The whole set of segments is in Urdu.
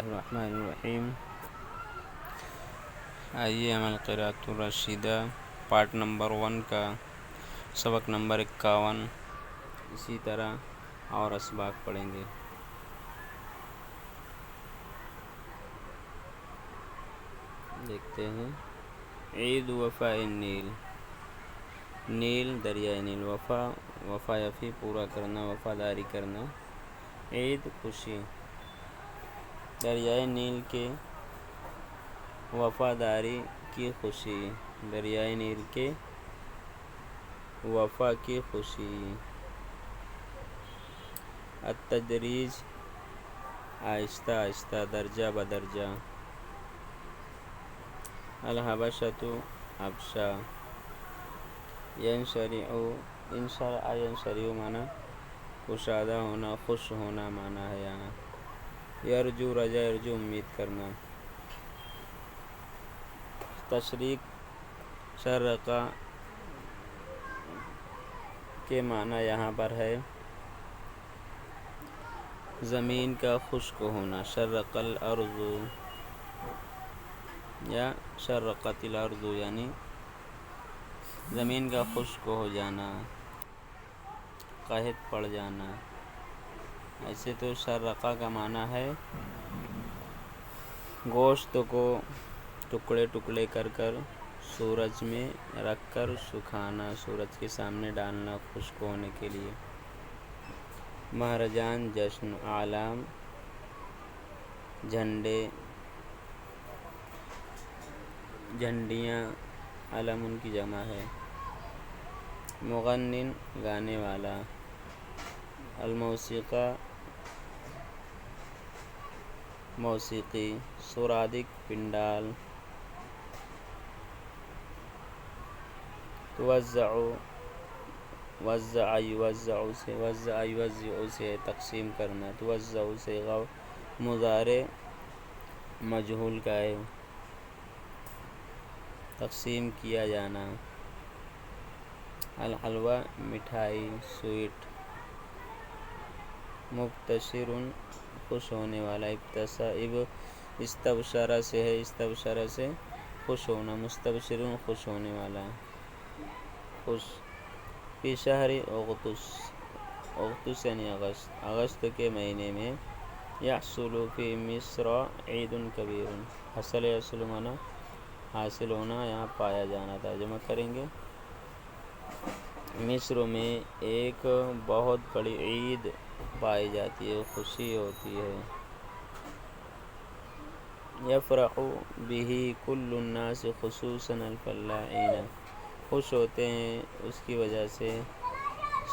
الرحمن الرحیم۔ آئیے عمل قراءۃ الرشیدہ پارٹ نمبر 1 کا سبق نمبر 51 اسی طرح اور اسباق پڑھیں گے۔ دیکھتے ہیں۔ عید وفاء النیل، نیل دریائے نیل، وفا یفی پورا کرنا، وفاداری کرنا، عید خوشی، دریائے نیل کے وفاداری کی خوشی، دریائے نیل کے وفا کی خوشی۔ التدریج آہستہ آہستہ، درجہ بدرجہ۔ الحبشۃ حبشہ، ینشرع، انشرع ینشرع معنی کشادہ ہونا، خوش ہونا معنی ہے یہاں۔ یرجو رجا، یرجو امید کرنا۔ تشریق شرقہ کے معنی یہاں پر ہے زمین کا خشک ہونا، شرق الارض یا شرقت الارض یعنی زمین کا خشک ہو جانا، قحط پڑ جانا۔ ایسے تو شرقہ کا معنی ہے گوشت کو ٹکڑے ٹکڑے کر کر سورج میں رکھ کر سکھانا، سورج کے سامنے ڈالنا خشک ہونے کے لیے۔ مہرجان جشن، اعلام جھنڈے، جھنڈیاں، علم ان کی جمع ہے۔ مغنن گانے والا۔ الموسیقی موسیقی۔ سرادق پنڈال۔ توزع وزع یوزع سے، وزع یوزع سے تقسیم کرنا، توزع سے مضارع مجہول کا ہے، تقسیم کیا جانا۔ الحلوہ مٹھائی، سویٹ۔ مبتشر خوش ہونے والا، استبشرہ سے ہے، استبشرہ سے خوش ہونا، مستبشر خوش ہونے والا، خوش۔ فی شہر اغسطس، اغسطس یعنی اگست، اگست کے مہینے میں۔ یحصل فی مصر عید کبیر، حصل یحصل معنی حاصل ہونا، یہاں پایا جانا، ترجمہ کریں گے۔ مصر میں ایک بہت بڑی عید پائی جاتی ہے، خوشی ہوتی ہے۔ یفرح بہ کل الناس خصوصاً الفلاحین، خوش ہوتے ہیں اس کی وجہ سے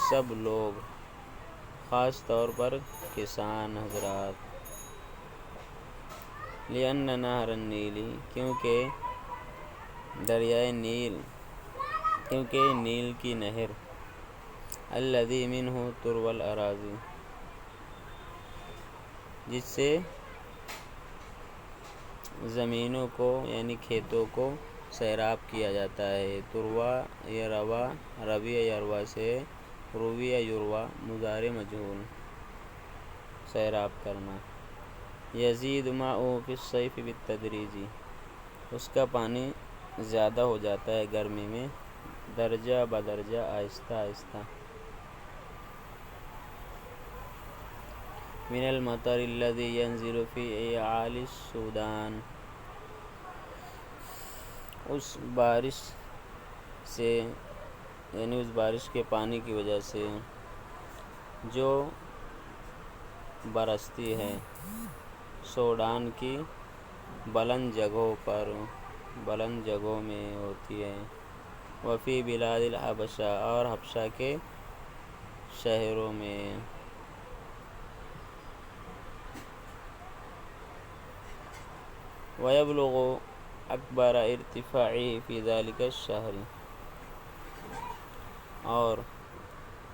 سب لوگ، خاص طور پر کسان حضرات۔ لأن نہر النیل، کیونکہ دریائے نیل، کیونکہ نیل کی نہر، الذی منہ تروی الاراضی، جس سے زمینوں کو یعنی کھیتوں کو سیراب کیا جاتا ہے۔ تروی یا روا، روی یا روا سے، روی یا یروی مضارع مجہول، سیراب کرنا۔ یزید ماؤہ فی الصیف بالتدریج، اس کا پانی زیادہ ہو جاتا ہے گرمی میں، درجہ بدرجہ، آہستہ آہستہ۔ من المطر الذی ینزل فی اعالی السودان، اس بارش سے یعنی اس بارش کے پانی کی وجہ سے جو برستی ہے سوڈان کی بلند جگہوں پر، بلند جگہوں میں ہوتی ہے۔ وفی بلاد الحبشہ، اور حبشہ کے شہروں میں۔ ویبلغ اکبر ارتفاعہ فی ذلک الشہر، اور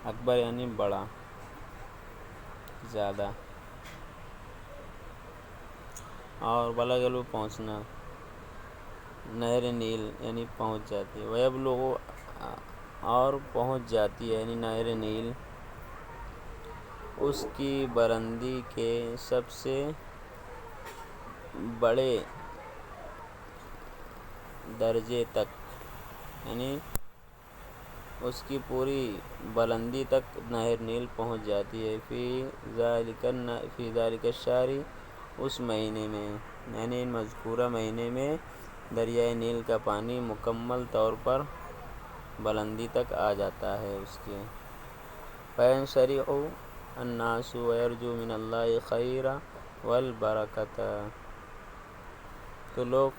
اکبر یعنی بڑا، زیادہ، اور بلغ پہنچنا، نہر نیل یعنی پہنچ جاتی ہے۔ ویبلغ اور پہنچ جاتی ہے یعنی نہر نیل اس کی بلندی کے سب سے بڑے درجے تک، یعنی اس کی پوری بلندی تک نہر نیل پہنچ جاتی ہے۔ فی ذالک الشہر، اس مہینے میں، یعنی ان مذکورہ مہینے میں دریائے نیل کا پانی مکمل طور پر بلندی تک آ جاتا ہے اس کے۔ فَيَنْشَرِحُ النَّاسُ وَيَرْجُو مِنَ اللَّهِ الْخَيْرَ وَالْبَرَكَةَ، تو لوگ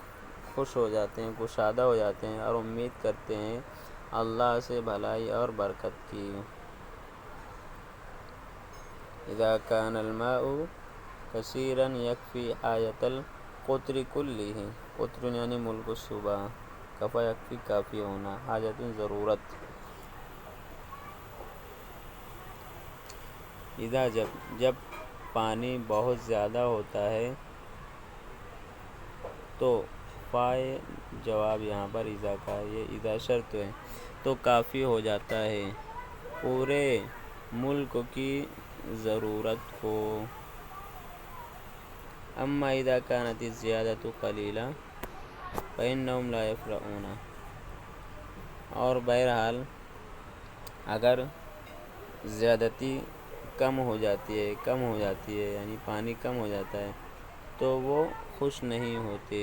خوش ہو جاتے ہیں، گشادہ ہو جاتے ہیں اور امید کرتے ہیں اللہ سے بھلائی اور برکت کی۔ اذا كان الماء كثيرا يكفي حاجة القطر كله، قطر یعنی ملک الصوبہ، کفا یکفی کافی ہونا، حاجت ضرورت۔ اذا جب پانی بہت زیادہ ہوتا ہے تو فائے جواب یہاں پر اذا کا ہے، یہ اذا شرط ہے، تو کافی ہو جاتا ہے پورے ملک کی ضرورت کو۔ اما اذا كانت الزیادة قلیلہ فإنهم لا يفرحون، اور بہرحال اگر زیادتی کم ہو جاتی ہے یعنی پانی کم ہو جاتا ہے تو وہ خوش نہیں ہوتے۔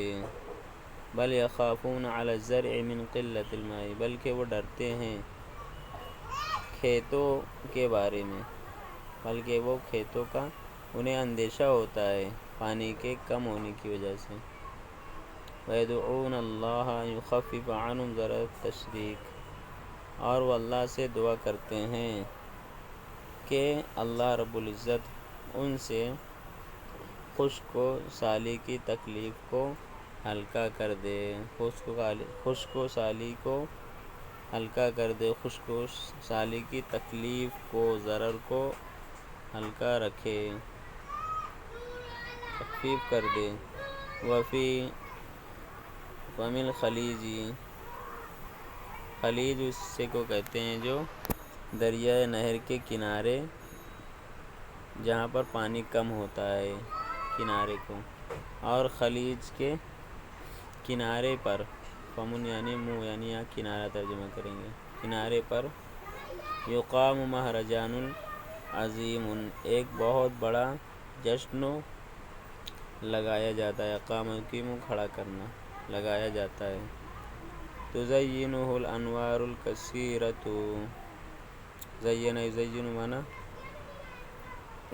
بل یخافون علی الزرع من قلة الماء، بلکہ وہ ڈرتے ہیں کھیتوں کے بارے میں، بلکہ وہ کھیتوں کا انہیں اندیشہ ہوتا ہے پانی کے کم ہونے کی وجہ سے۔ وَيَدْعُونَ اللَّهَ أَن يُخَفِّفَ عَنْهُمْ ضَرَرَ التَّشْرِيكِ، اور وہ اللہ سے دعا کرتے ہیں کہ اللہ رب العزت ان سے خشک و سالی کی تکلیف کو ہلکا کر دے، خشک و سالی کو ہلکا کر دے، خشک و سالی کی تکلیف کو، ضرر کو ہلکا رکھے، تخفیف کر دے۔ وفی فم الخلیج، خلیج اس سے کو کہتے ہیں جو دریائے نہر کے کنارے، جہاں پر پانی کم ہوتا ہے کنارے کو، اور خلیج کے کنارے پر، فمن یعنی منہ، یعنی یہاں کنارہ ترجمہ کریں گے، کنارے پر یقام مہرجان عظیم، ایک بہت بڑا جشن لگایا جاتا ہے، اقام یقیم کھڑا کرنا، لگایا جاتا ہے۔ تزینہ الانوار الکثیرۃ، زین یزین معنی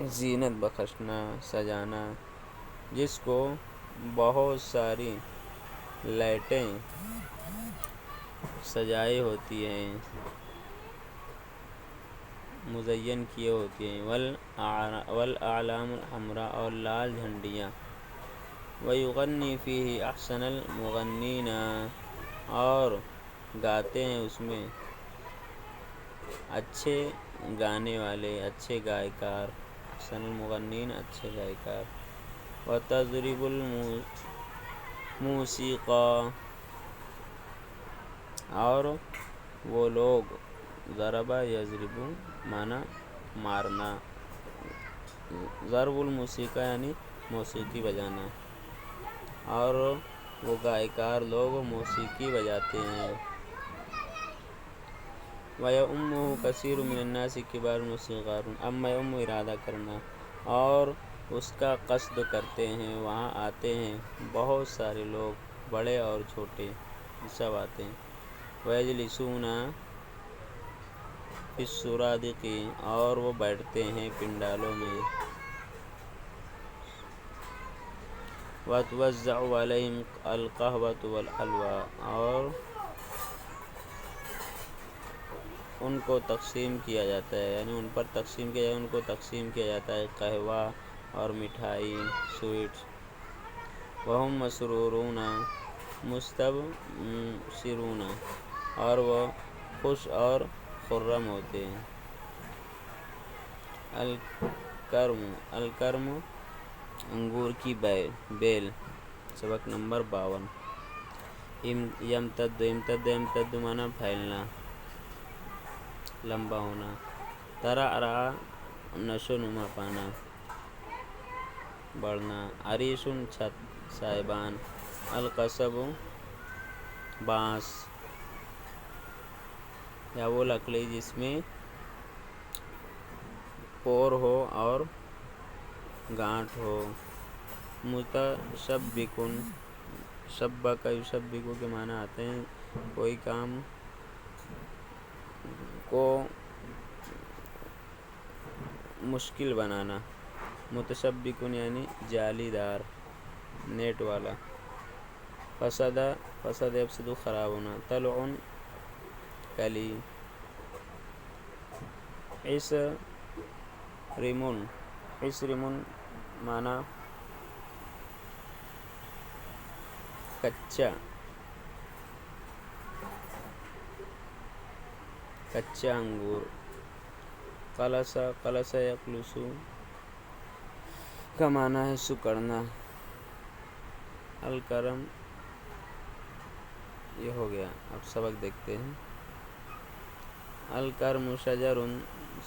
زینت بخشنا، سجانا، جس کو بہت ساری لائٹیں سجائی ہوتی ہیں، مزین کیے ہوتی ہیں، والاعلام الحمراء، اور لال جھنڈیاں، ویغنی فیہ احسن المغنین، اور گاتے ہیں اس میں اچھے گانے والے، اچھے گائیکار، احسن المغنین اچھے گائیکار۔ وتضرب الموسیقی، اور وہ لوگ، ضرب یضرب معنی مارنا، ضرب الموسیقی یعنی موسیقی بجانا، اور وہ گائیکار لوگ موسیقی بجاتے ہیں۔ وَيَؤُمُّهُ كَثِيرٌ مِّنَ النَّاسِ كِبَارٌ وَصِغَارٌ، اما یؤم ارادہ کرنا، اور اس کا قصد کرتے ہیں، وہاں آتے ہیں بہت سارے لوگ، بڑے اور چھوٹے سب آتے ہیں۔ وَيَجْلِسُونَ فِي السُّرَادِقِ، اور وہ بیٹھتے ہیں پنڈالوں میں۔ وَتُوَزَّعُ عَلَيْهِمُ الْقَهْوَةُ وَالْحَلْوَىٰ، اور ان کو تقسیم کیا جاتا ہے، یعنی ان پر تقسیم کیا جاتا ہے، ان کو تقسیم کیا جاتا ہے قہوہ اور مٹھائی، سویٹس۔ وَهُم مَسْرُورُونَ مُسْتَبْشِرُونَ، اور وہ خوش اور خرم ہوتے ہیں۔ الکرم انگور کی بیل، سبق نمبر 52۔ یمتد یمتد معنی پھیلنا، لمبا ہونا۔ ترعرع نشو نما پانا، بڑھنا۔ عریش چھت، سائبان۔ القصب بانس یا وہ لکڑی جس میں پور ہو اور گانٹھ ہو۔ متشبکن، شبک یشبک کے معنی آتے ہیں کوئی کام کو مشکل بنانا۔ متشبکن یعنی جالی دار، نیٹ والا۔ فسد یفسد خراب ہونا۔ طلع کلی۔ عصرم معنی کچا انگور۔ قلص یقلص کا معنی ہے سکڑنا۔ الکرم یہ ہو گیا، اب سبق دیکھتے ہیں۔ الکرم شجر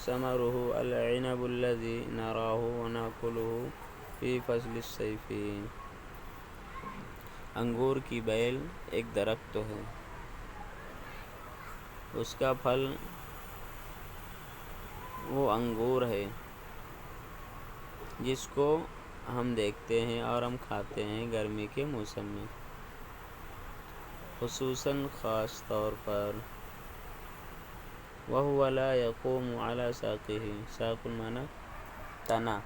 ثمرہ العنب الذی نراہ وناکلہ فی فصل الصیف۔ انگور کی بیل ایک درخت ہے، اس کا پھل وہ انگور ہے جس کو ہم دیکھتے ہیں اور ہم کھاتے ہیں گرمی کے موسم میں، خصوصاً خاص طور پر۔ وَهُوَ لَا يَقُومُ عَلَى سَاقِهِ، ساق المعنی تنا،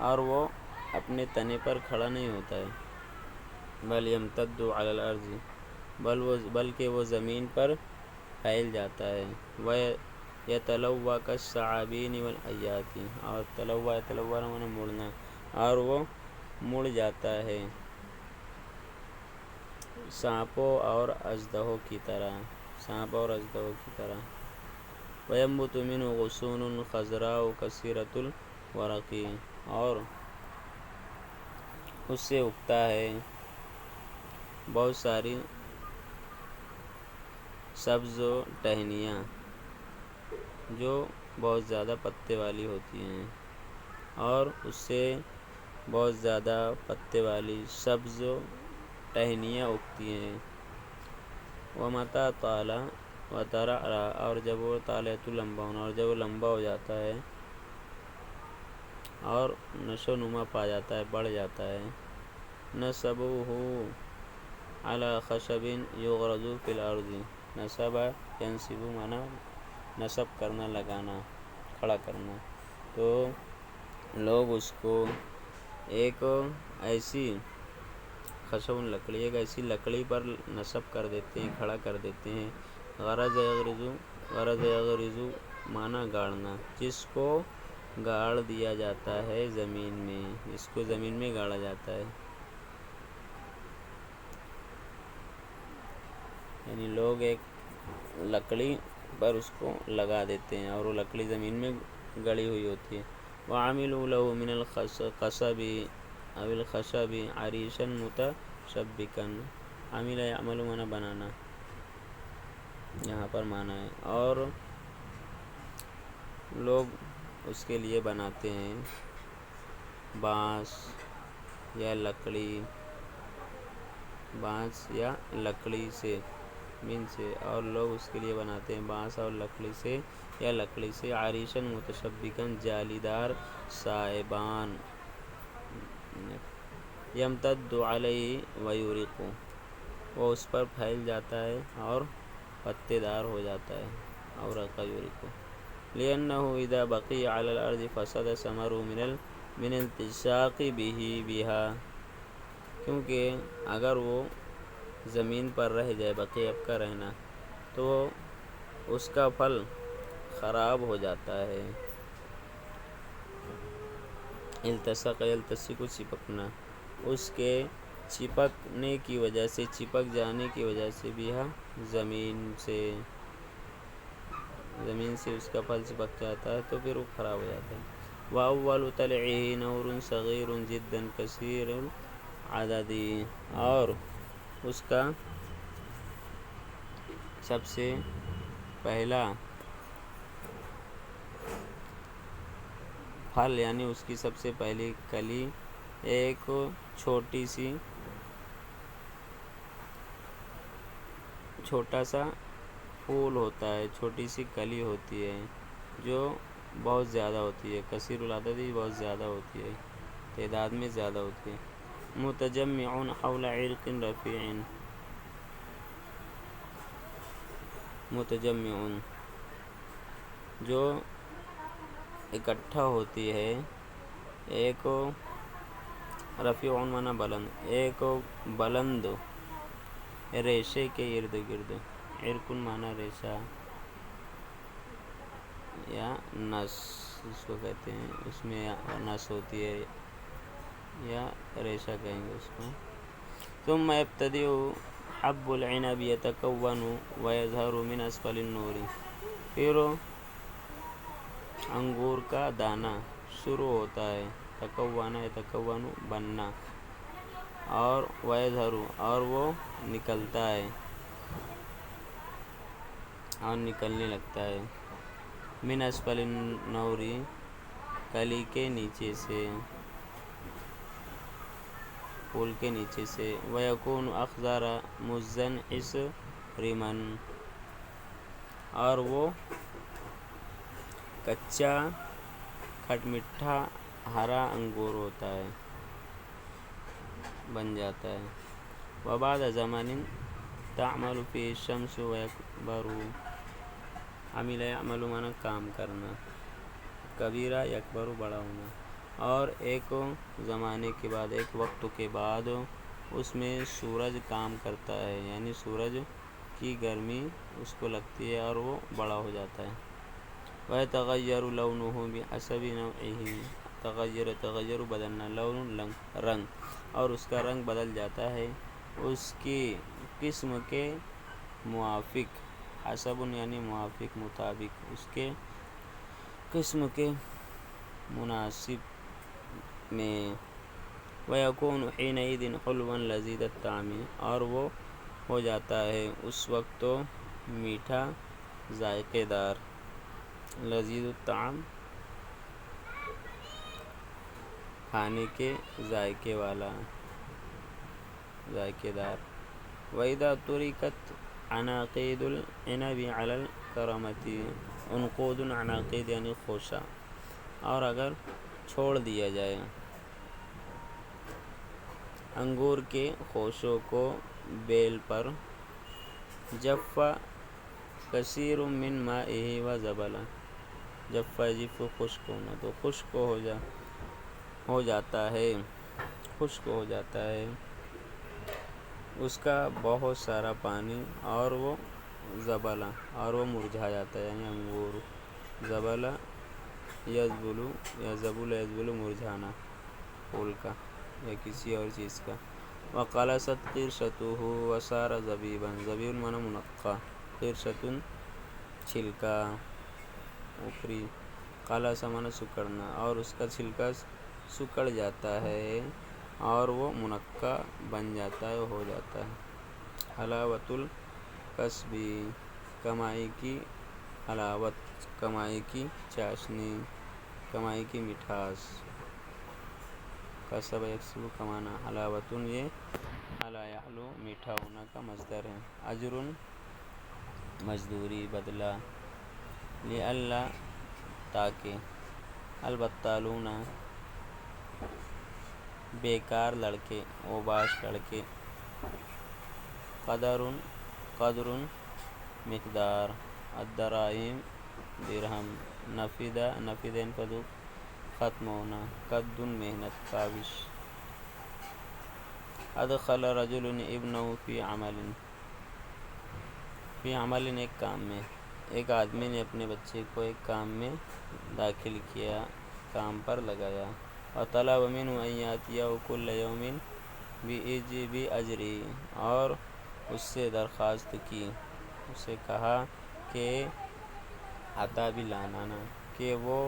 اور وہ اپنے تنے پر کھڑا نہیں ہوتا ہے۔ بل يمتد على الارض، بلکہ وہ زمین پر پھیل جاتا ہے۔ وَيَتَلَوَّى كَالثَّعَابِينِ وَالْحَيَّاتِ، اور تلوّا معنی مڑنا، اور وہ مڑ جاتا ہے سانپوں اور اژدہوں کی طرح۔ وَيَنبُتُ مِنْهُ غُصُونٌ خَضْرَاءُ كَثِيرَةُ الْوَرَقِ، اور اس سے اگتا ہے بہت ساری سبز ٹہنیاں جو بہت زیادہ پتے والی ہوتی ہیں، اور اس سے بہت زیادہ پتے والی سبز ٹہنیاں اگتی ہیں۔ وَمَتَىٰ طَالَ وَتَرَعْرَىٰ، اور جب وہ طَالَتُ لمبا ہونا، اور جب وہ لمبا ہو جاتا ہے اور نشو نما پا جاتا ہے، بڑھ جاتا ہے۔ نَصَبُهُ عَلَىٰ خَشَبٍ يُغْرَزُ فِي الْأَرْضِ، نصب ینصب معنی نصب کرنا، لگانا، کھڑا کرنا۔ تو لوگ اس کو ایک ایسی خشب لکڑی، ایک ایسی لکڑی پر نصب کر دیتے ہیں، کھڑا کر دیتے ہیں۔ غرز یغرز معنی گاڑنا، جس کو گاڑ دیا جاتا ہے زمین میں، جس کو زمین میں گاڑا جاتا ہے۔ یعنی لوگ ایک لکڑی پر اس کو لگا دیتے ہیں اور وہ لکڑی زمین میں گڑی ہوئی ہوتی ہے۔ وَعَمِلُوا لَهُ مِنَ الْقَصَبِ أَوِ الْخَشَبِ عَرِيشًا مُتَشَبِّكًا۔ عَمِلَ يَعْمَلُ معنی بنانا، یہاں پر معنی ہے، اور لوگ اس کے لیے بناتے ہیں بانس یا لکڑی سے من سے، اور لوگ اس کے لیے بناتے ہیں بانس اور لکڑی سے یا لکڑی سے۔ عریشاً متشبکاً، جالی دار سائبان۔ یمتد علیہ ویورق، وہ اس پر پھیل جاتا ہے اور پتے دار ہو جاتا ہے۔ اورق یورق، لأنه اذا بقي على الارض فسد ثمره من التصاق بها، کیونکہ اگر وہ زمین پر رہ جائے، بقی اب کا رہنا، تو اس کا پھل خراب ہو جاتا ہے۔ التصق یلتصق چپکنا، اس کے چپکنے کی وجہ سے، چپک جانے کی وجہ سے، بہا زمین سے اس کا پھل چپک جاتا ہے تو پھر وہ خراب ہو جاتا ہے۔ وَأَوَّلُ طَلْعِهِ نَوْرٌ صَغِيرٌ جِدًّا كَثِيرُ الْعَدَدِ، اور اس کا سب سے پہلا پھل یعنی اس کی سب سے پہلی کلی ایک چھوٹا سا پھول ہوتا ہے، چھوٹی سی کلی ہوتی ہے جو بہت زیادہ ہوتی ہے، کثیر العدد بہت زیادہ ہوتی ہے، تعداد میں زیادہ ہوتی ہے۔ متجمع حول عرق رفیع، متجمع جو اکٹھا ہوتی ہے، ایک رفیع معنی بلند، ایک بلند ریشے کے ارد گرد، عرق معنی ریشہ یا نس اس کو کہتے ہیں، اس میں نس ہوتی ہے یا ریشہ کہیں گے اس کو۔ ثم يبتدئ حب العنب يتكون ويظهر من اسفل النور، پھر انگور کا دانہ شروع ہوتا ہے تکون یتکون بننا، اور ویظہر اور وہ نکلتا ہے اور نکلنے لگتا ہے، من اسفل النور کلی کے نیچے سے، پھول کے نیچے سے، ویکون اخضر مزن اور وہ کچا کھٹ میٹھا ہرا انگور ہوتا ہے، بن جاتا ہے۔ وبعد زمن تعمل فيه الشمس ويكبر، عمل يعمل معنی کام کرنا، کبیرہ یکبر بڑا ہونا، اور ایک زمانے کے بعد، ایک وقت کے بعد اس میں سورج کام کرتا ہے، یعنی سورج کی گرمی اس کو لگتی ہے اور وہ بڑا ہو جاتا ہے۔ وَيَتَغَيَّرُ لَوْنُهُ بِحَسَبِ نَوْعِهِ، تغیر بدلنا، لون رنگ، اور اس کا رنگ بدل جاتا ہے اس کی قسم کے موافق، حسب یعنی موافق مطابق، اس کے قسم کے مناسب میں۔ وَيَكُونُ حِينَئِذٍ حُلْوًا لَذِيذَ الطَّعْمِ، اور وہ ہو جاتا ہے اس وقت تو میٹھا ذائقے دار، لذیذ الطعم کھانے کے ذائقے والا، ذائقے دار۔ وَإِذَا تُرِكَتْ عَنَاقِيدُ الْعِنَبِ عَلَى الْكَرَمَةِ، عنقود عناقید یعنی خوشہ، اور اگر چھوڑ دیا جائے انگور کے خوشوں کو بیل پر، جف کثیر من مائه وزبل، جف یجف خشک ہونا، تو خشک ہو جاتا ہے، خشک ہو جاتا ہے اس کا بہت سارا پانی، اور وہ زبل، اور وہ مرجھا جاتا ہے، یعنی انگور زبل یزبل، یا زبل یزبل مرجھانا، پھول کا یا کسی اور چیز کا۔ وَقَلَصَتْ قِرْشَتُهُ وَصَارَ زَبِيبًا، زبیب معنی منقع، قرشۃ چھلکا اوپری، قلص معنی سکڑنا، اور اس کا چھلکا سکڑ جاتا ہے اور وہ منقع بن جاتا ہے، ہو جاتا ہے۔ حلاوۃ الکسب، کمائی کی حلاوت، کمائی کی چاشنی، کمائی کی مٹھاس، کسب یکسب کمانا، حلاوۃ یہ حلا یحلو میٹھا ہونا کا مصدر ہے۔ اجر مزدوری، بدلہ، لئلا تاکہ، البطالون بیکار لڑکے، اوباش لڑکے، قدر مقدار، الدراہم درہم، نفد ينفد ختم ہونا، قد محنت، کاوش۔ ادخل رجل ابنه فی عمل ایک کام میں، ایک آدمی نے اپنے بچے کو ایک کام میں داخل کیا، کام پر لگایا۔ وطلب منه ان یأتیہ کل یوم بأجرہ، اور اس سے درخواست کی، اس سے کہا کہ عطا بھی لانا، کہ وہ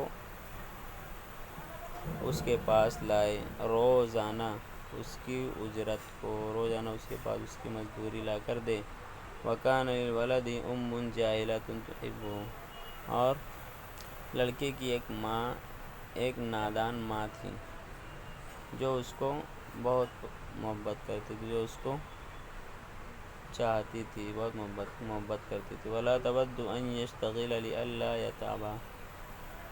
اس کے پاس لائے روزانہ اس کی اجرت کو، روزانہ اس کے پاس اس کی مزدوری لا کر دے۔ وَكَانَ لِلْوَلَدِ أُمٌّ جَاهِلَةٌ تُحِبُّهُ، اور لڑکے کی ایک نادان ماں تھی جو اس کو بہت محبت کرتی تھی، جو اس کو چاہتی تھی، بہت محبت کرتی تھی. ولا تود ان یشتغل لئلا یتعبا.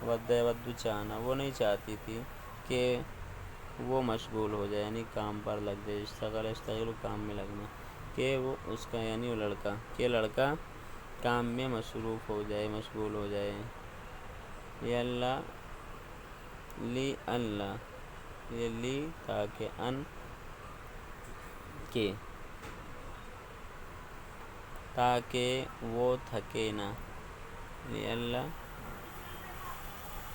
ود چاہنا، وہ نہیں چاہتی تھی کہ وہ مشغول ہو جائے، یعنی کام پر لگ جائے. اشتغل کام میں لگنا، کہ وہ اس کا یعنی وہ لڑکا کام میں مصروف ہو جائے، مشغول ہو جائے. اللہ یہ لی تاکہ ان کے، تاکہ وہ تھکے نہ، اللہ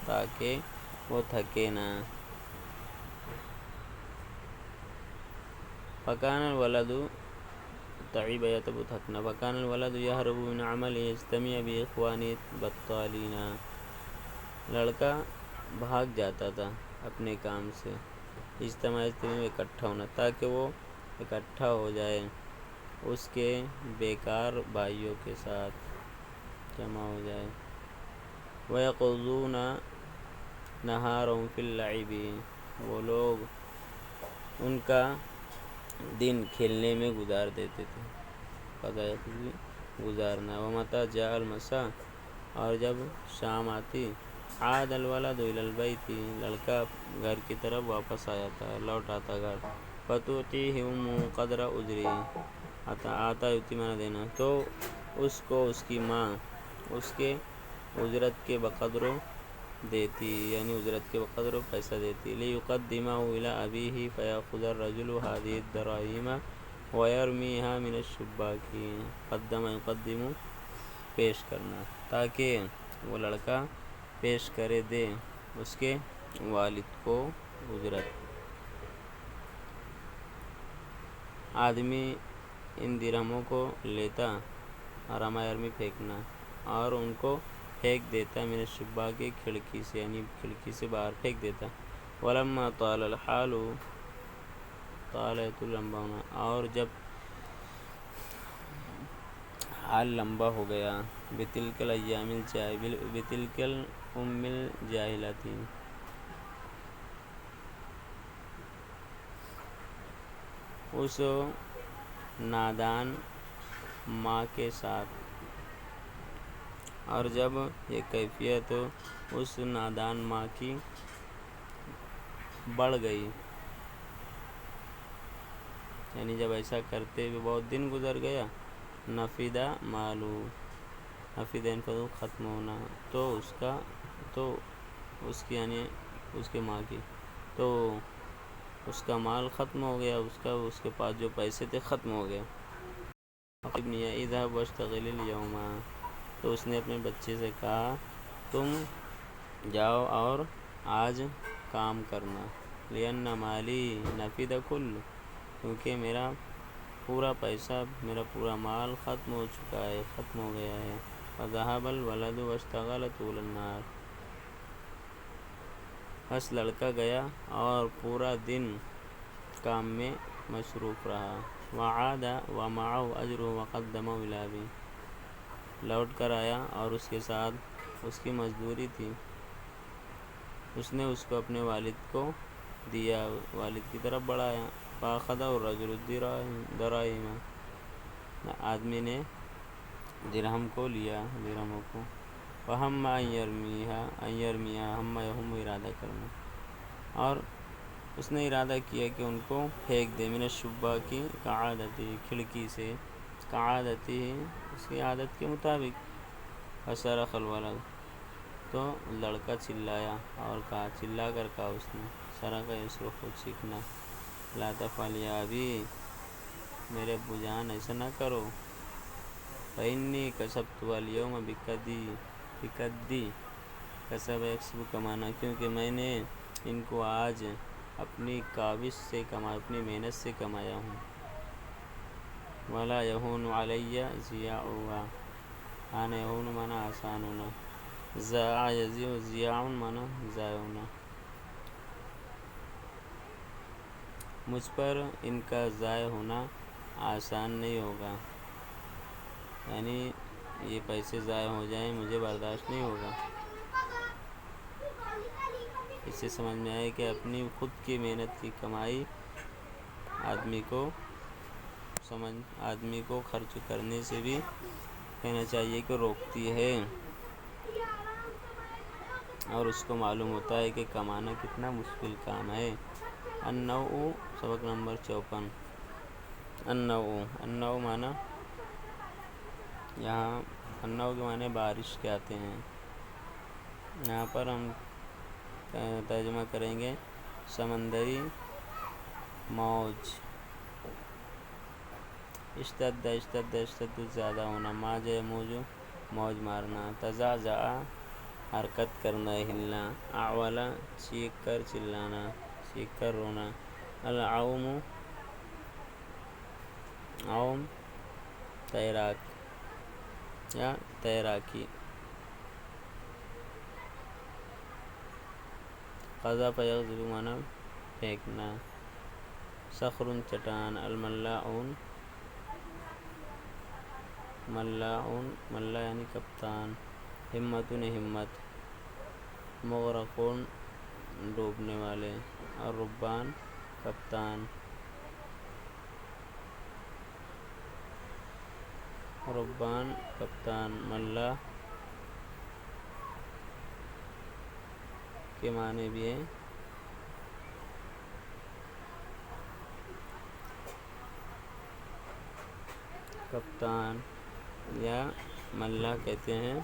تاکہ وہ تھکے نہ. فکان الولد تعب یتب تھکنا. فکان الولد یہرب من عمل یجتمع باخوان بطالین. لڑکا بھاگ جاتا تھا اپنے کام سے، اجتماع میں اکٹھا ہونا، تاکہ وہ اکٹھا ہو جائے اس کے بیکار بھائیوں کے ساتھ، جمع ہو جائے. وَيَقْضُونَ نَهَارَهُمْ فِي اللَّعِبِ. وہ لوگ ان کا دن کھیلنے میں گزار دیتے تھے، قضا یقضی گزارنا. وَمَتَى جَاءَ الْمَسَاءُ. اور جب شام آتی، عاد الولد الى البیت. لڑکا گھر کی طرف واپس آتا، لوٹ آتا گھر. فتعطیہ امہ قدر اجرہ. آتا یؤتی معنی دینا، تو اس کو اس کی ماں اس کے اجرت کے بقدر دیتی، یعنی اجرت کے بقدر پیسہ دیتی. لیقدمہ الی ابیہ فیأخذ الرجل هذه الدراہم ویرمیہا من الشباک. قدم یقدم پیش کرنا، تاکہ وہ لڑکا پیش کرے دے اس کے والد کو اجرت. آدمی ان درہموں کو لیتا، رمى یرمی پھینکنا، اور ان کو پھینک دیتا، من الشباک کھڑکی سے، یعنی کھڑکی سے باہر پھینک دیتا. ولما طال الحال. طال تو لمبا ہونا، اور جب حال لمبا ہو گیا. بتلک الایام بتلک الام الجاہلۃ. اس نادان ماں کے ساتھ. اور جب یہ کیفیت اس نادان ماں کی بڑھ گئی، یعنی جب ایسا کرتے ہوئے بہت دن گزر گیا. نفد مالو. نفد ينفد ختم ہونا، تو اس کی یعنی اس کے ماں کی، تو اس کا مال ختم ہو گیا، اس کے پاس جو پیسے تھے ختم ہو گئے. ابنی اذهب واشتغل اليوم. تو اس نے اپنے بچے سے کہا تم جاؤ اور آج کام کرنا. لأن مالی نفد کل. کیونکہ میرا پورا پیسہ، میرا پورا مال ختم ہو چکا ہے، ختم ہو گیا ہے. فذهب الولد واشتغل طول النهار. بس لڑکا گیا اور پورا دن کام میں مصروف رہا. وعاد ومعه اجره وقدمه الى ابيه. لوٹ کر آیا اور اس کے ساتھ اس کی مزدوری تھی، اس نے اس کو اپنے والد کو دیا، والد کی طرف بڑھایا. فاخذ الرجل الدراہم. آدمی نے درہم کو لیا، درہموں کو. فہم ان یرمیہا. ہم یہم ارادہ کرنا، اور اس نے ارادہ کیا کہ ان کو پھینک دے. من الشباک کعادتی. کھڑکی سے، کعادتی اس کی عادت کے مطابق. فصرخ الولد. تو لڑکا چلایا اور کہا، چلا کر کہا اس نے، صرخ یصرخ چیخنا. لا تفعل یا ابی. میرے ابو جان ایسا نہ کرو. فإنی کسبت اليوم بکدی. کسب یکسب کمانا، کیونکہ میں نے ان کو آج اپنی کاوش سے اپنی محنت سے کمایا ہوں. ولا یہون علی ضیاعها. آنا یہون مانا آسان ہونا، ضاع یضیع ضیاع مانا ضائع ہونا. مجھ پر ان کا ضائع ہونا آسان نہیں ہوگا، یعنی یہ پیسے ضائع ہو جائیں مجھے برداشت نہیں ہوگا. اس سے سمجھ میں آئے کہ اپنی خود کی محنت کی کمائی آدمی کو خرچ کرنے سے بھی کہنا چاہیے کہ روکتی ہے، اور اس کو معلوم ہوتا ہے کہ کمانا کتنا مشکل کام ہے۔ النوع، سبق نمبر 54۔ النوع معنی، یہاں النوع کے معنی بارش کے آتے ہیں۔ یہاں پر ہم ترجمہ کریں گے سمندری موج۔ اشتد زیادہ ہونا، ماج موج موج مارنا۔ تزعزع حرکت کرنا، ہلنا۔ اعول چیخ کر چلانا، چیخ کر رونا۔ العوم عوم تیراک یا تیراکی۔ قذف یقذف معنی پھینکنا۔ صخر چٹان۔ الملاعون ملا یعنی کپتان۔ ہمت ہمت۔ مغرقون ڈوبنے والے۔ الربان کپتان۔ ربان کپتان۔ ملا کے معنی بھی ہیں کپتان، یا ملا کہتے ہیں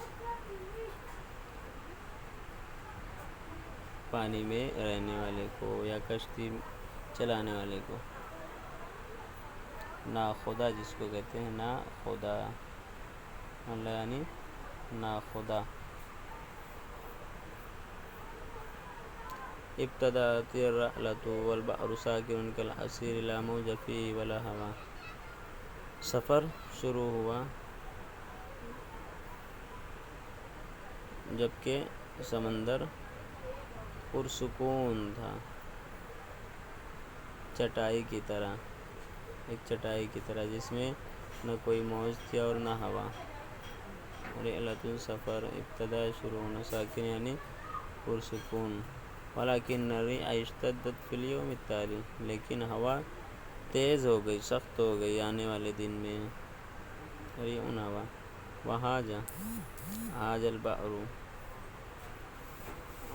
پانی میں رہنے والے کو یا کشتی چلانے والے کو۔ ناخدا جس کو کہتے ہیں ناخدا، ملا یعنی ناخدا۔ ابتدأت الرحلة والبحر ساکن كالحصير لا موج فيه ولا هوا۔ سفر شروع ہوا جبکہ سمندر پرسکون تھا، چٹائی کی طرح، ایک چٹائی کی طرح جس میں نہ کوئی موج تھی اور نہ ہوا۔ رحلۃ سفر، ابتدا شروع ہونا، ساکن یعنی پرسکون۔ ولكن الريح اشتدت في اليوم التالي، لیکن ہوا تیز ہو گئی، سخت ہو گئی آنے والے دن میں۔ ریح ہوا۔ وہاج عاج البحر،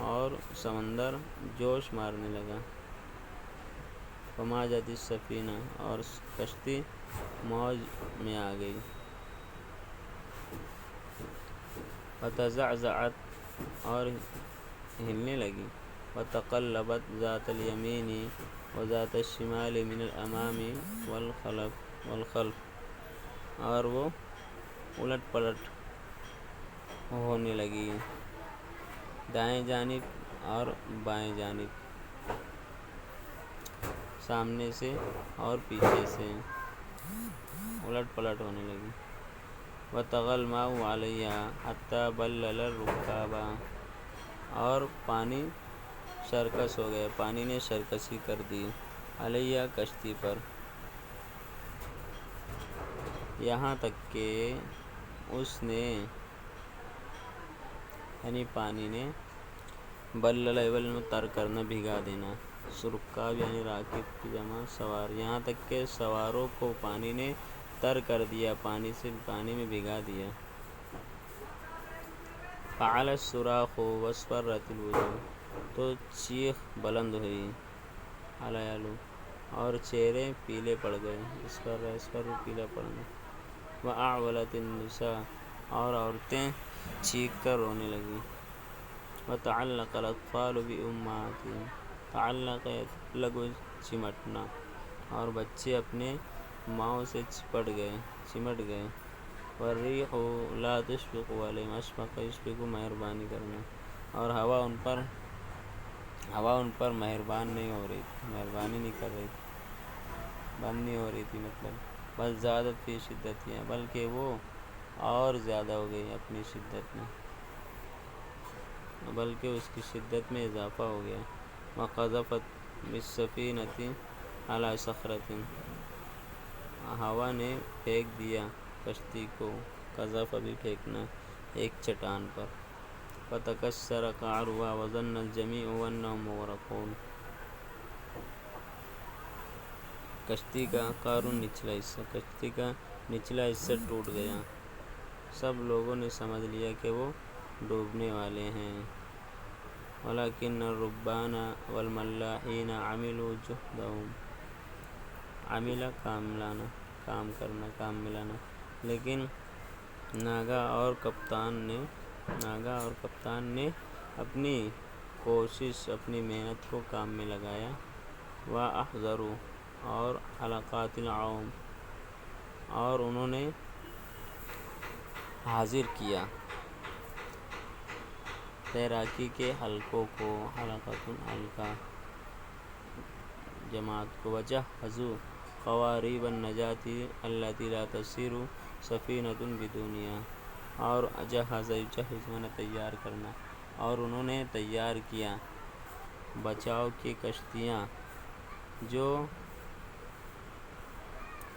اور سمندر جوش مارنے لگا۔ فماجت السفینہ، اور کشتی موج میں آ گئی۔ فتزعزعت، اور ہلنے لگی۔ وتقلبت ذات الیمین وذات الشمال من الامام والخلف، اور وہ الٹ پلٹ ہونے لگی، دائیں جانب اور بائیں جانب، سامنے سے اور پیچھے سے الٹ پلٹ ہونے لگی۔ وطغى الماء علیہا حتی بلل الرکاب، اور پانی سرکس ہو گیا، پانی نے سرکشی کر دی علیہا کشتی پر، یہاں تک کہ اس نے یعنی پانی نے بلل تر کرنا، بھگا دینا، رکاب یعنی راکب کی جمع سوار، یہاں تک کہ سواروں کو پانی نے تر کر دیا، پانی میں بھگا دیا۔ فعل الصراخ واصفرت الوجوہ، تو چیخ بلند ہوئی، علیالو، اور چہرے پیلے پڑ گئے، اصفر پیلا پڑنا۔ واعولت النساء، اور عورتیں چیخ کر رونے لگیں۔ وتعلق الاطفال بامہاتہم، تعلق لگو چمٹنا، اور بچے اپنے ماؤں سے چمٹ گئے۔ والریح لا تشفق علیہم، اشفق یشفق مہربانی کرنا، اور ہوا ان پر مہربانی نہیں کر رہی تھی، بند نہیں ہو رہی تھی مطلب۔ بل زادت فی شدتہا، بلکہ وہ اور زیادہ ہو گئی اپنی شدت میں، بلکہ اس کی شدت میں اضافہ ہو گیا۔ وقذفت بالسفینۃ علی صخرۃ، ہوا نے پھینک دیا کشتی کو، قذف بھی پھینکنا، ایک چٹان پر۔ فتکسر قعرها وظن الجمیع انہم مغرقون، کشتی کا قارون نچلا حصہ، کشتی کا نچلا حصہ ٹوٹ گیا، سب لوگوں نے سمجھ لیا کہ وہ ڈوبنے والے ہیں۔ وَلَٰكِنَّ الرُّهْبَانَ وَالْمَلَّاحِينَ عَمِلُوا جُهْدَهُمْ، عملا کام کرنا، کام ملانا، لیکن ناگا اور کپتان نے اپنی کوشش، اپنی محنت کو کام میں لگایا۔ وَأَحْضَرُوا، اور حلقات العوم، اور انہوں نے حاضر کیا تیراکی کے حلقوں کو، حلقۃ حلقہ جماعت کو۔ وَجَهَّزُوا قَوَارِيبَ النَّجَاةِ الَّتِي لَا تَسِيرُ سَفِينَةٌ بِدُونِهَا، اور جہاز معنی تیار کرنا، اور انہوں نے تیار کیا بچاؤ کی کشتیاں جو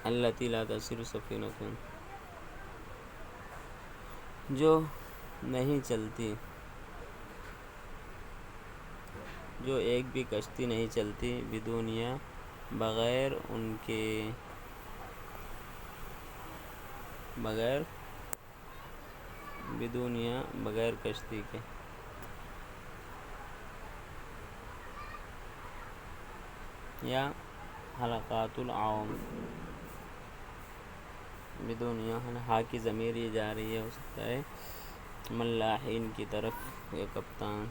الَّتِي لَا تَسِيرُ سَفِينَةٌ، جو نہیں چلتی، جو ایک بھی کشتی نہیں چلتی، بدونیا بغیر ان کے، بدونیا بغیر کشتی کے، یا حلقات العوم بدونیا، ہا کی ضمیر یہ جا رہی ہے، ہو سکتا ہے ملاحین کی طرف، یا کپتان،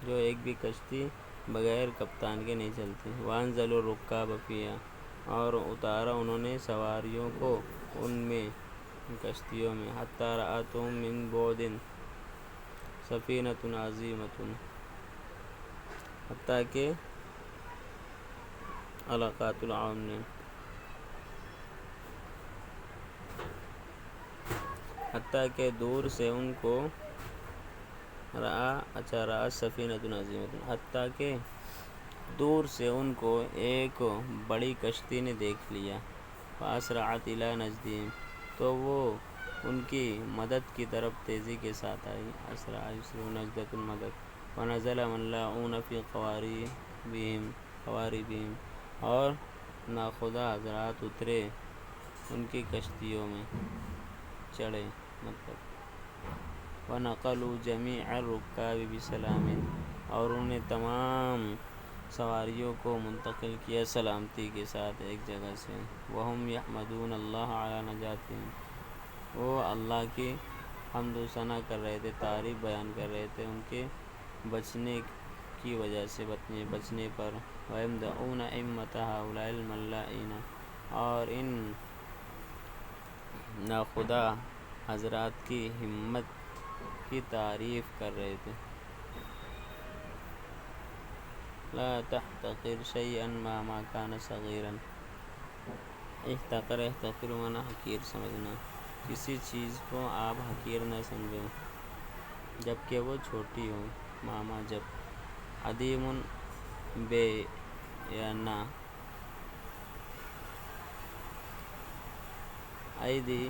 جو ایک بھی کشتی بغیر کپتان کے نہیں چلتی۔ وَأَنزَلُوا الرُّكَّابَ فِيهَا، اور اتارا انہوں نے سواریوں کو ان میں، کشتیوں میں۔ حَتَّىٰ رَأَتْهُم مِّن بُعْدٍ سَفِينَةٌ عَظِيمَةٌ، حتیٰ کہ حلقات العوم نے، حتیٰ کہ دور سے ان کو رأت سفینۃ عظیمۃ، حتیٰ کہ دور سے ان کو ایک بڑی کشتی نے دیکھ لیا۔ فَأَسْرَعَتْ إِلَىٰ نَجْدِهِمْ، تو وہ ان کی مدد کی طرف تیزی کے ساتھ آئی۔ أَسْرَعَ يُسْرِعُ نَجْدَةٌ مدد۔ وَنَزَلَ مَلَّاؤُونَ فِي قَوَارِبِهِمْ، اور ناخدا حضرات اترے ان کی کشتیوں میں، چڑھے مطلب۔ وَنَقَلُوا جَمِيعَ الرُّكَّابِ بِسَلَامٍ، اور انہوں نے تمام سواریوں کو منتقل کیا سلامتی کے ساتھ ایک جگہ سے۔ وَهُمْ يَحْمَدُونَ اللَّهَ عَلَىٰ نَجَاتِهِمْ، وہ اللہ کی حمد و ثنا کر رہے تھے، تعریف بیان کر رہے تھے ان کے بچنے کی وجہ سے، بچنے پر۔ وَيَمْدَحُونَ أَئِمَّةَ هَٰؤُلَاءِ الْمَلَّاحِينَ، اور ان ناخدا حضرات کی ہمت کی تعریف کر رہے تھے۔ لَا تَحْتَقِرْ شَيْئًا مَّهْمَا كَانَ صَغِيرًا، احتقر معنی حقیر سمجھنا، کسی چیز کو آپ حقیر نہ سمجھو جبکہ وہ چھوٹی ہو، ماما جب، عدیم بے یا نہ، ایدی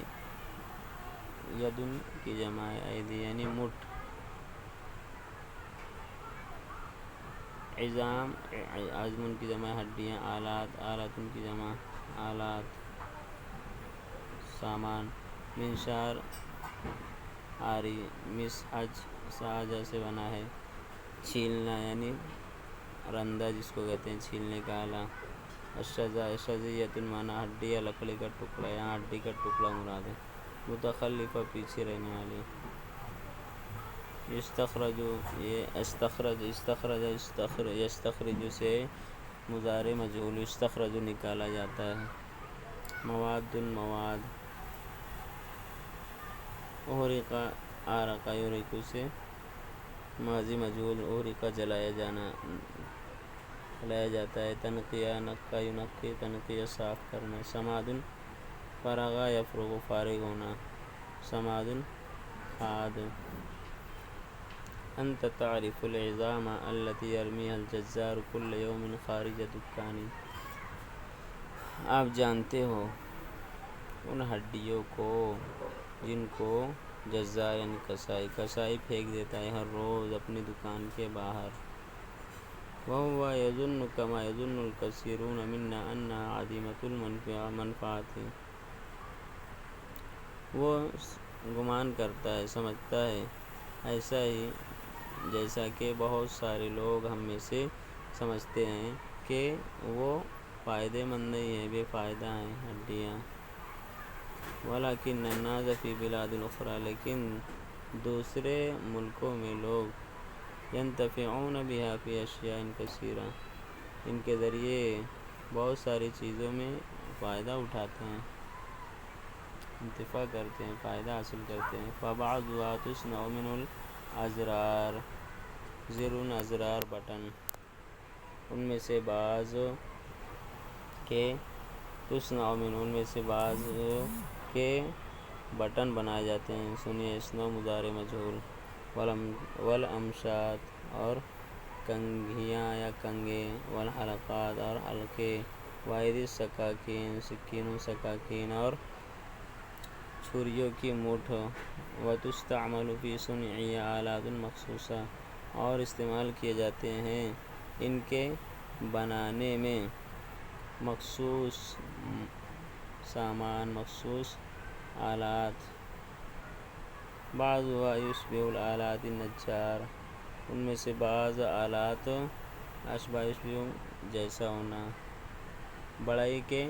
یدن کی جمع ہے، ایدی یعنی مٹھ، عظام عظم کی جمع ہڈیاں، آلات آلاتن کی جمع آلات سامان، منشار آری، مسحج ساجہ سے بنا ہے، چھیلنا یعنی رندہ جس کو کہتے ہیں چھیلنے کا آلہ۔ شظیۃ معنی ہڈی یا لکڑی کا ٹکڑا، یہاں ہڈی کا ٹکڑا مراد ہے۔ متخلفہ پیچھے رہنے والی۔ یستخرج یستخرج سے مضارع مجہول، یستخرج نکالا جاتا ہے۔ مواد مواد، احرق احرق یحرق سے ماضی مجہول، احرق جلایا جانا، جلایا جاتا ہے۔ تنقیہ نقی ینقی، تنقیہ صاف کرنا۔ سماد فرغ یفرغ فارغ ہونا، سماد کھاد۔ انت تعرف العظام التي يرميها الجزار كل يوم خارج دکانه، آپ جانتے ہو ان ہڈیوں کو جن کو جزار یعنی کسائی پھینک دیتا ہے ہر روز اپنی دکان کے باہر۔ وهو يظن كما يظن الكثيرون منا أنها عديمة المنفعة، وہ گمان کرتا ہے، سمجھتا ہے ایسا ہی جیسا کہ بہت سارے لوگ ہم میں سے سمجھتے ہیں کہ وہ فائدہ مند نہیں ہیں، بے فائدہ ہیں ہڈیاں۔ وَلَكِنَّ النَّاسَ فِي بِلَادٍ أُخْرَى، لیکن دوسرے ملکوں میں لوگ يَنْتَفِعُونَ بِهَا فِي أَشْيَاءٍ كَثِيرَةٍ، ان کے ذریعے بہت ساری چیزوں میں فائدہ اٹھاتے ہیں، انتفاع کرتے ہیں، فائدہ حاصل کرتے ہیں۔ فَبَعْضُهَا تُصْنَعُ مِنْ الْأَزْرَارِ، زر ازرار بٹن، ان میں سے بعض کے تصنع من، ان میں سے بعض کے بٹن بنائے جاتے ہیں۔ سنیے اسنو مضارع مجہول۔ والامشات، اور کنگھیاں یا کنگے، والحلقات، اور حلقے، وائد السکاکین، سکینوں سکاکین اور چھریوں کی مٹھ، وتستعمل فی صنعها آلات مخصوصہ، اور استعمال کیے جاتے ہیں ان کے بنانے میں مخصوص سامان، مخصوص آلات۔ بعضها یشبہ الآلات النجار، ان میں سے بعض آلات اشبہ یشبہ جیسا ہونا، بڑھئی کے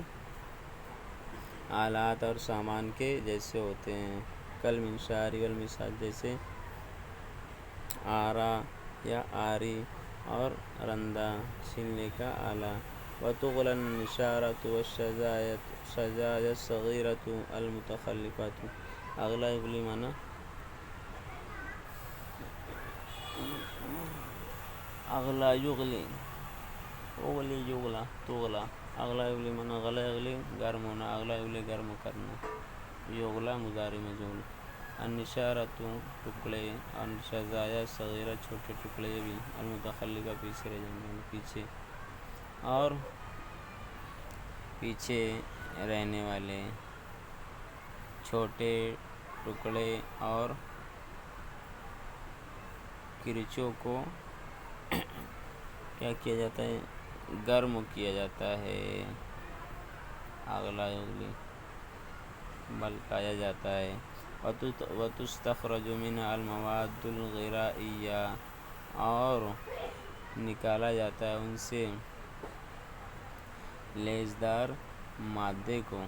آلات اور سامان کے جیسے ہوتے ہیں۔ کالمنشار والمسواک، جیسے آرا یا آری اور رندہ، چھیلنے کا آلہ۔ وتغلی النشارة والشجاج الصغيرة المتخلفة، اغلا اغلی معنی اغلا یغلی، اغلی یغلا تغلا، اغلا اغلی معنی غلا اغلی گرم ہونا، اغلا اغلی گرم کرنا، یغلا مضارع مجہول۔ النشارة ٹکڑے، اور شجاج صغیرہ چھوٹے ٹکڑے بھی، المتخلفہ پیچھے رہ جانے، پیچھے اور پیچھے رہنے والے چھوٹے ٹکڑے اور کرچوں کو کیا کیا جاتا ہے؟ گرم کیا جاتا ہے، اغلا اغلی بلکایا جاتا ہے۔ وتستخرج منها المواد الغذائیہ، اور نکالا جاتا ہے ان سے لیسدار مادے کو۔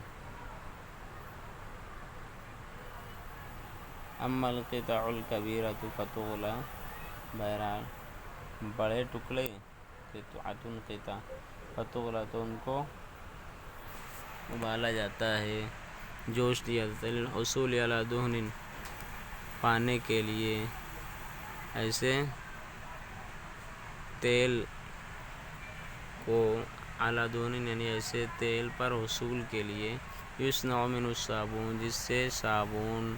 اما القطع الکبیرۃ فتغلی، بہرحال بڑے ٹکڑے، قطع فتغلی تو ان کو ابالا جاتا ہے، جوش دیا جاتا ہے، للحصول علی دہن، پانے کے لیے، ایسے تیل کو، علی دہن یعنی ایسے تیل پر حصول کے لیے، یصنع منہ الصابون، جس سے صابن،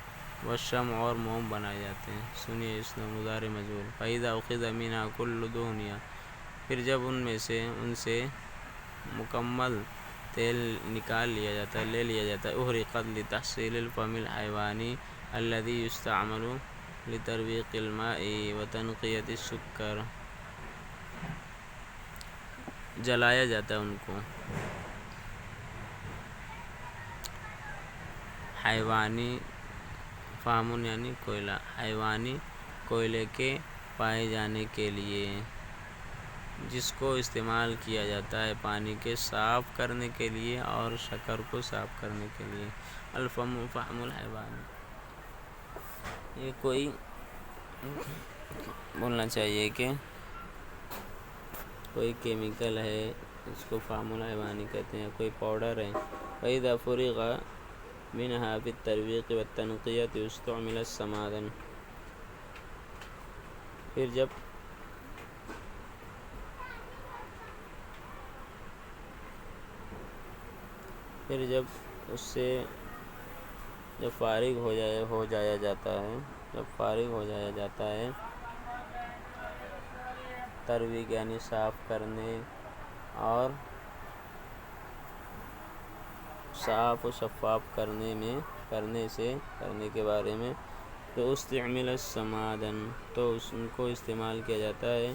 والشمع اور موم بنائے جاتے ہیں۔ سنیے اسنو مضارع مجہول۔ فَإِذَا أُخِذَ مِنْهَا كُلُّ دُهْنِهَا، پھر جب ان سے مکمل تیل نکال لیا جاتا ہے، لے لیا جاتا ہے، أُحْرِقَتْ لِتَحْصِيلِ الْفَمِ الْحَيْوَانِي الَّذِي يُسْتَعْمَلُ لِتَرْوِيقِ الْمَاءِ وَتَنْقِيَةِ السُّكَّرِ، جلایا جاتا ہے ان کو، حیوانی فامن یعنی کوئلہ، حیوانی کوئلے کے پائے جانے کے لیے، جس کو استعمال کیا جاتا ہے پانی کے صاف کرنے کے لیے اور شکر کو صاف کرنے کے لیے۔ الفم فحم الحیوان، یہ کوئی بولنا چاہیے کہ کوئی کیمیکل ہے، اس کو فحم الحیوانی کہتے ہیں، کوئی پاؤڈر ہے۔ فَإِذَا فُرِغَ مِنْهَا بِالتَّرْوِيقِ وَالتَّنْقِيَةِ اسْتُعْمِلَ السَّمَادُ، پھر جب اس سے جب فارغ ہو جایا جاتا ہے، ترویق یعنی صاف کرنے اور صاف و شفاف کرنے کے بارے میں، تو استعمل السمادن، تو ان کو استعمال کیا جاتا ہے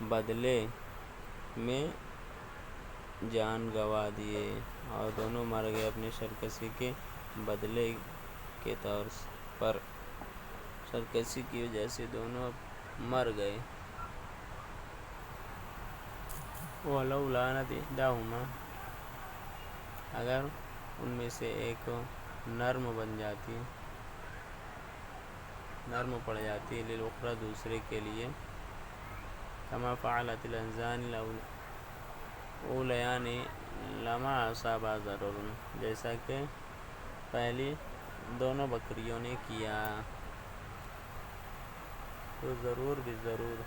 بدلے میں جان گنوا دیے، اور دونوں مر گئے اپنی سرکشی کے بدلے کے طور پر۔ سرکشی کی وجہ سے دونوں مر گئے۔ وَلَوْلَا كَانَتْ إِحْدَاهُمَا، اگر ان میں سے ایک نرم پڑ جاتی للأخرى دوسرے کے لیے، كما فعلت الأنثیان الأولیان لما أصابها ضرر، جیسا کہ پہلی دونوں بکریوں نے کیا، تو ضرور بالضرور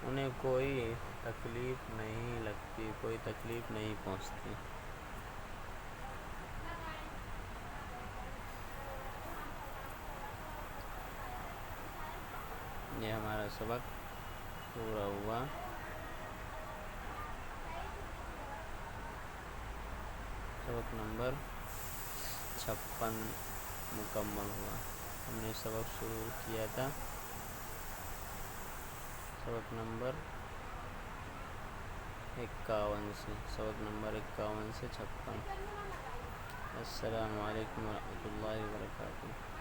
انہیں کوئی تکلیف نہیں لگتی، کوئی تکلیف نہیں پہنچتی۔ یہ ہمارا سبق پورا ہوا۔ سبق نمبر 56 مکمل ہوا۔ ہم نے سبق شروع کیا تھا سبق نمبر 51 سے، سبق نمبر 51 سے 56۔ السلام علیکم ورحمۃ اللہ وبرکاتہ۔